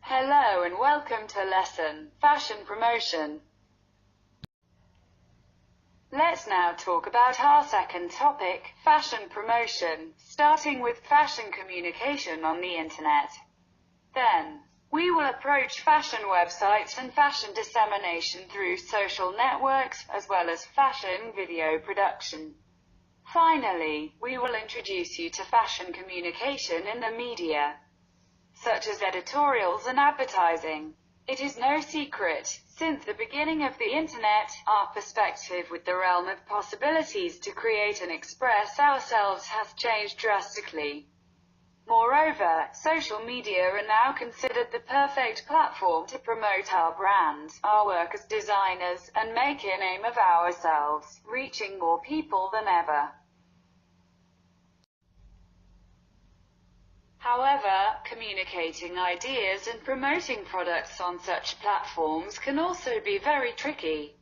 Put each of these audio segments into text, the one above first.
Hello and welcome to Lesson Fashion Promotion. Let's now talk about our second topic, fashion promotion, starting with fashion communication on the internet. Then, we will approach fashion websites and fashion dissemination through social networks, as well as fashion video production. Finally, we will introduce you to fashion communication in the media, such as editorials and advertising. It is no secret, since the beginning of the internet, our perspective with the realm of possibilities to create and express ourselves has changed drastically. Moreover, social media are now considered the perfect platform to promote our brand, our work as designers, and make a name of ourselves, reaching more people than ever. However, communicating ideas and promoting products on such platforms can also be very tricky,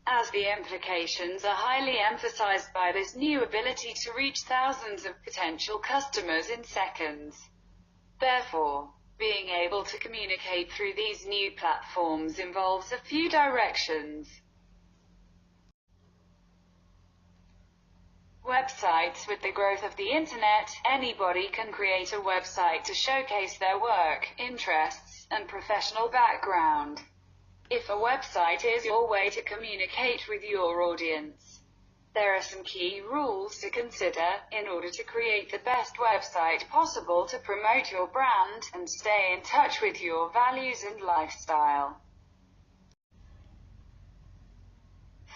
as the implications are highly emphasized by this new ability to reach thousands of potential customers in seconds. Therefore, being able to communicate through these new platforms involves a few directions. Websites. With the growth of the internet, anybody can create a website to showcase their work, interests, and professional background. If a website is your way to communicate with your audience, there are some key rules to consider in order to create the best website possible to promote your brand and stay in touch with your values and lifestyle.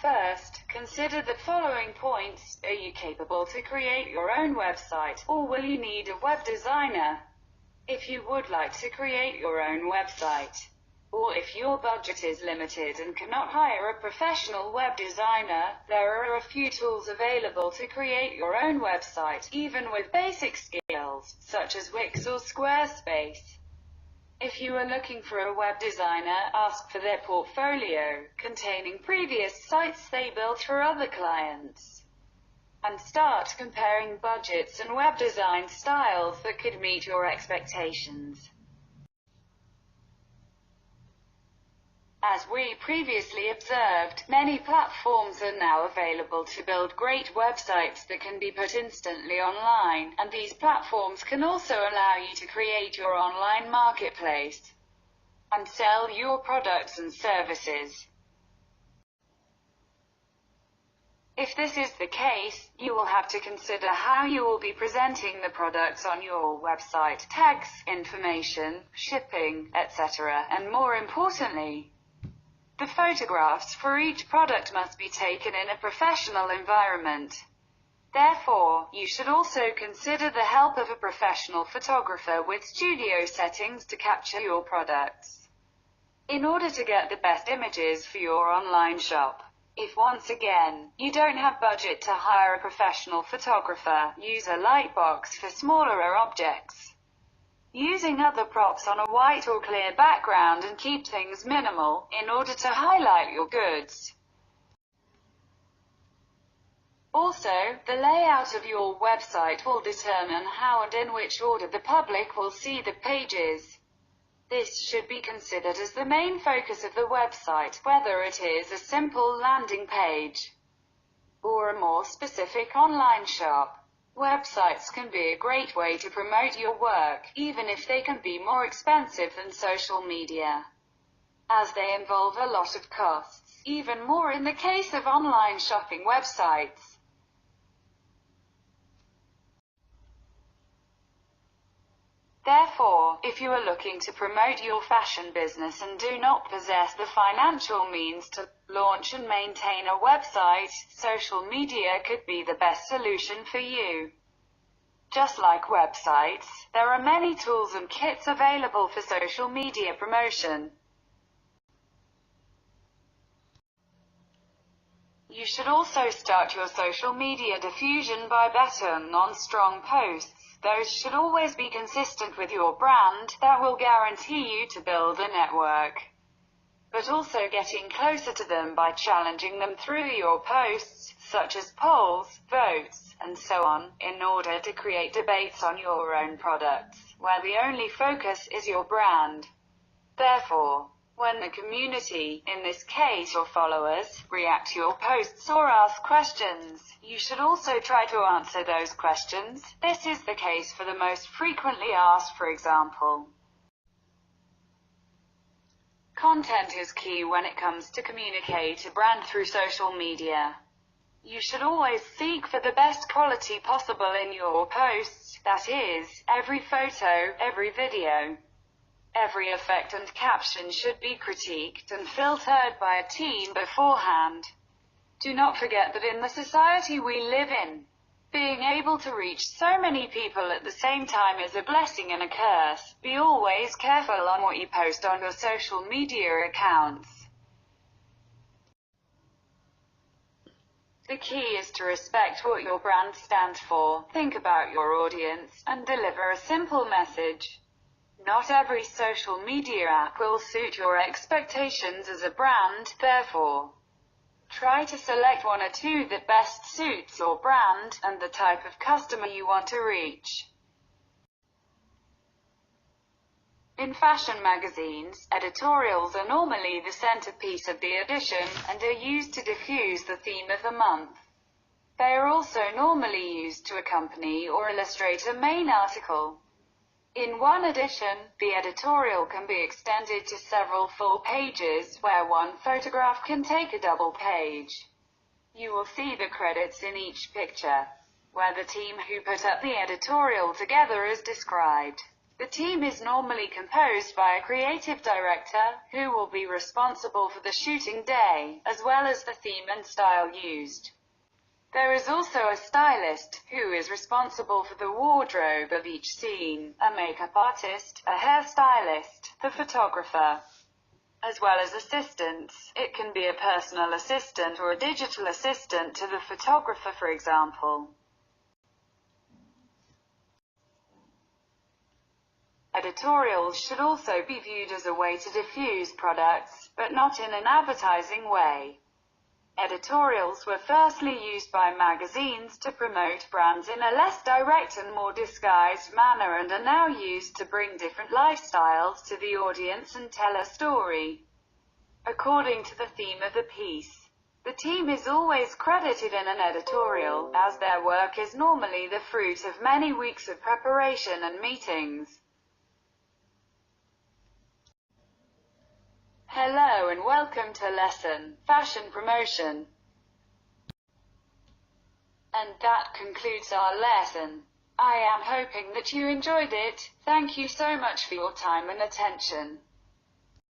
First, consider the following points. Are you capable to create your own website, or will you need a web designer? If you would like to create your own website, or if your budget is limited and cannot hire a professional web designer, there are a few tools available to create your own website, even with basic skills, such as Wix or Squarespace. If you are looking for a web designer, ask for their portfolio, containing previous sites they built for other clients, and start comparing budgets and web design styles that could meet your expectations. As we previously observed, many platforms are now available to build great websites that can be put instantly online, and these platforms can also allow you to create your online marketplace and sell your products and services. If this is the case, you will have to consider how you will be presenting the products on your website, tags, information, shipping, etc., and more importantly, the photographs for each product must be taken in a professional environment. Therefore, you should also consider the help of a professional photographer with studio settings to capture your products, in order to get the best images for your online shop. If once again, you don't have budget to hire a professional photographer, use a lightbox for smaller objects, using other props on a white or clear background, and keep things minimal, in order to highlight your goods. Also, the layout of your website will determine how and in which order the public will see the pages. This should be considered as the main focus of the website, whether it is a simple landing page or a more specific online shop. Websites can be a great way to promote your work, even if they can be more expensive than social media, as they involve a lot of costs, even more in the case of online shopping websites. Therefore, if you are looking to promote your fashion business and do not possess the financial means to launch and maintain a website, social media could be the best solution for you. Just like websites, there are many tools and kits available for social media promotion. You should also start your social media diffusion by betting on strong posts. Those should always be consistent with your brand. That will guarantee you to build a network, but also getting closer to them by challenging them through your posts, such as polls, votes, and so on, in order to create debates on your own products, where the only focus is your brand. Therefore, when the community, in this case your followers, react to your posts or ask questions, you should also try to answer those questions. This is the case for the most frequently asked, for example. Content is key when it comes to communicate a brand through social media. You should always seek for the best quality possible in your posts, that is, every photo, every video. Every effect and caption should be critiqued and filtered by a team beforehand. Do not forget that in the society we live in, being able to reach so many people at the same time is a blessing and a curse. Be always careful on what you post on your social media accounts. The key is to respect what your brand stands for, think about your audience, and deliver a simple message. Not every social media app will suit your expectations as a brand, therefore, try to select one or two that best suits your brand, and the type of customer you want to reach. In fashion magazines, editorials are normally the centerpiece of the edition, and are used to diffuse the theme of the month. They are also normally used to accompany or illustrate a main article. In one edition, the editorial can be extended to several full pages, where one photograph can take a double page. You will see the credits in each picture, where the team who put up the editorial together is described. The team is normally composed by a creative director, who will be responsible for the shooting day, as well as the theme and style used. There is also a stylist, who is responsible for the wardrobe of each scene, a makeup artist, a hairstylist, the photographer, as well as assistants. It can be a personal assistant or a digital assistant to the photographer, for example. Editorials should also be viewed as a way to diffuse products, but not in an advertising way. Editorials were firstly used by magazines to promote brands in a less direct and more disguised manner, and are now used to bring different lifestyles to the audience and tell a story according to the theme of the piece. The team is always credited in an editorial, as their work is normally the fruit of many weeks of preparation and meetings. Hello and welcome to lesson, Fashion Promotion. And that concludes our lesson. I am hoping that you enjoyed it. Thank you so much for your time and attention.